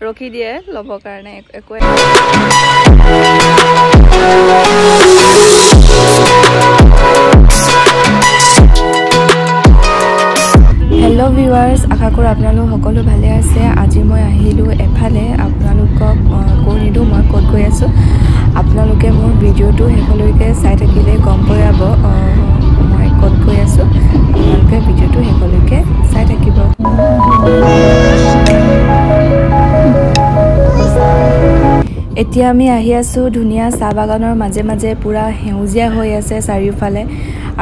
ৰখি দিয়ে ল'ব কাৰণে একো हेलो व्यूअर्स आशा करूँ आपलोक सकलो भाले आछे আজি मैं आहिलो एफाले आपलोকক কৈ নিদু मैं कत गई आछो आपलोके मोर भिडिओটো हेकলৈকে চাই থাকিলে গম পাব मैं कत गई आछो आपलोके भिडिओটো हेकলৈকে চাই থাকিব এতিয়া আমি আহি আছো ধুনিয়া চাহ বাগানৰ মাজে মাজে পুৰা হেউজিয়া হৈ আছে চাৰিওফালে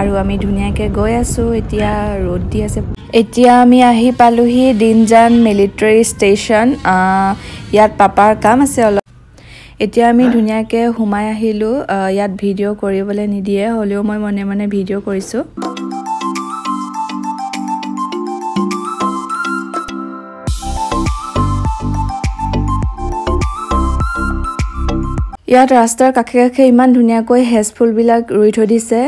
আৰু আমি ধুনিয়াকে গৈ আছো এতিয়া ৰ'দ দি আছে এতিয়া আমি আহি পালোহি দিনজান মিলিটাৰী ষ্টেচন ইয়াত পাপাৰ কাম আছে অলপ এতিয়া আমি ধুনিয়াকে হুমাই আহিলো ইয়াত ভিডিও কৰিবলৈ নিদিয়ে হলেও মই মনে মনে ভিডিও কৰিছো ইয়াত ৰাস্তাৰ কাষে কাষে ইমান ধুনিয়াকৈ হেজফুল বিলাক ৰুই থৈ দিছে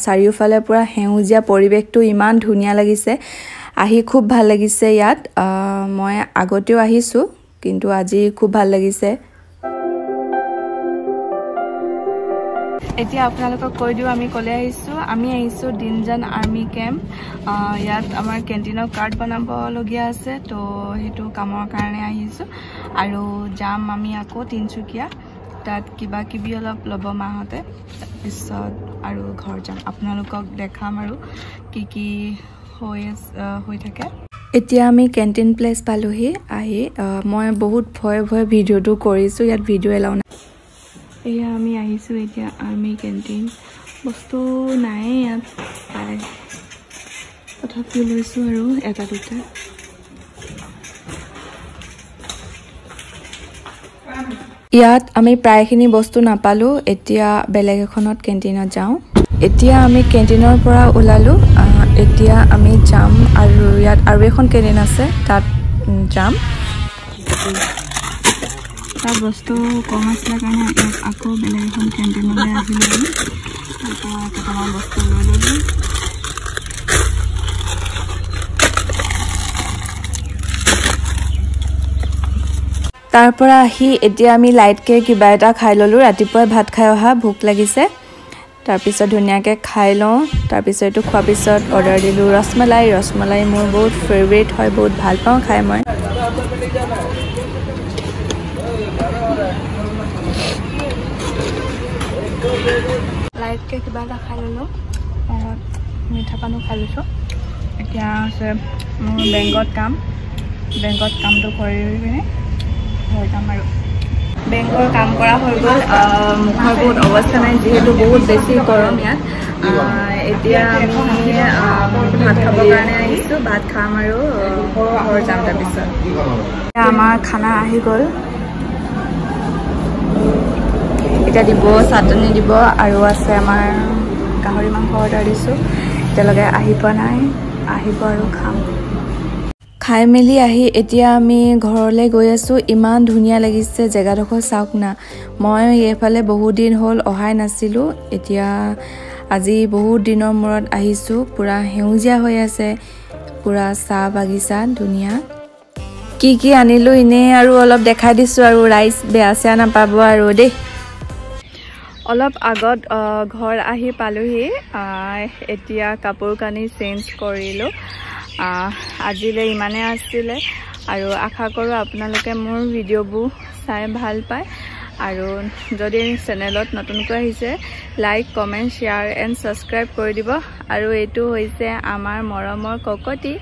চাৰিওফালে পুৰা হেউজিয়া পৰিবেশটো ইমান ধুনিয়া লাগিছে আহি খুব ভাল লাগিছে ইয়াত মই আগতেও আহিছো কিন্তু আজি খুব ভাল লাগিছে এতিয়া আপোনালোকক কৈ দিও আমি কলে আহিছো দিনজান আৰ্মি কেম্প ইয়াত আমাৰ কেন্টিনৰ কাৰ্ড বনাব লগিয়া আছে তো হেতু কামৰ কাৰণে আহিছো আৰু যাম আমি আকৌ তিনচুকিয়া তাত কিবা কিবি অলপ লব মাহতে পিছত আৰু ঘৰ যাম আপোনালোকক দেখাম আৰু কি হৈ থাকে এতিয়া আমি কেন্টিন প্লেস পালোহি আহি মই বহুত ভয় ভিডিওটো কৰিছো ইয়াত ভিডিও এলাও নাই এয়া আমি আহিছো এতিয়া আৰ্মি কেন্টিন বস্তু নাই ইয়াত পাই তথাপি লৈছো আৰু এটা দুটা ইয়াত আমি প্ৰায়খিনি বস্তু নাপালো এতিয়া বেলেগ এখনত কেন্টিনত যাও এতিয়া আমি কেন্টিনৰ পৰা ওলালো এতিয়া আমি যাম আৰু ইয়াত আৰু এখন কেন্টিন আছে তাত যাম তাত বস্তু কম আছে কাৰণে আকৌ বেলেগ এখন কেন্টিনলৈ আহিলো কেইটামান বস্তু লৈ ললো তাৰ পৰা আহি এতিয়া আমি লাইটকে কিবা এটা খাই ললো ৰাতিপুৱা ভাত খাই অহা ভোক লাগিছে তাৰ পিছত ধুনিয়াকে খাই লও তাৰ পিছত এটো খোৱা পিছত অৰ্ডাৰ দিলো ৰসমালাই মোৰ বহুত ফেভাৰিট হয় বহুত ভাল পাওঁ খাই মই লাইটকে কিবা এটা খাই ললো মিঠা পানো খাই লৈছো এতিয়া আছে মোৰ বেংকত কামটো কৰি পিনে বেংকৰ কাম কৰা হৈ গ'ল মুখৰ বহুত অৱস্থা নাই যেহেতু বহুত বেছি গৰম ইয়াত এতিয়া আমি ভাত খাবৰ কাৰণে আহিছো ভাত খাম আৰু ঘৰ যাম তাৰপিছত আমাৰ খানা আহি গ'ল এটা দিব চাটনি দিব আৰু আছে আমাৰ গাহৰি মাংস অৰ্ডাৰ দিছো এতিয়ালৈকে আহি পোৱা নাই আহিব আৰু খাম খাই মেলি আহি এতিয়া আমি ঘৰলৈ গৈ আছো ইমান ধুনিয়া লাগিছে জেগাডোখৰ চাওক না মই এফালে বহুত দিন হ'ল অহাই নাছিলো এতিয়া আজি বহুত দিনৰ মূৰত আহিছো পুৰা হেউজিয়া হৈ আছে পুৰা চাহ বাগিচা ধুনিয়া কি আনিলো ইনে আৰু অলপ দেখাই দিছো আৰু ৰাইস বেয়া চেয়া নাপাব আৰু দেই অলপ আগত ঘৰ আহি পালোহি এতিয়া কাপোৰ কানি চেঞ্জ কৰিলো আজিলে ইমানে আছিলে আৰু আশা কৰো আপোনালোকে মোৰ ভিডিওবোৰ চাই ভাল পায় আৰু যদি চেনেলত নতুনকৈ আহিছে like comment share and subscribe কৰি দিব আৰু এইটো হৈছে আমাৰ মৰমৰ ককতি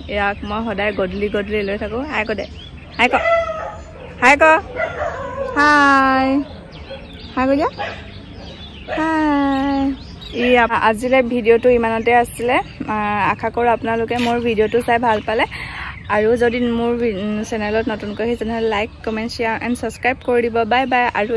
ইয়াক মই সদায় গদলি লৈ থাকো হাই ক হাই ক দিয়া হাই আজিলে ভিডিওটো ইমানতে আছিলে আশা কৰো আপোনালোকে মোৰ ভিডিওটো চাই ভাল পালে আৰু যদি মোৰ চেনেলত নতুনকৈ আহিছে like comment share and subscribe কৰি দিব বাই বাই আৰু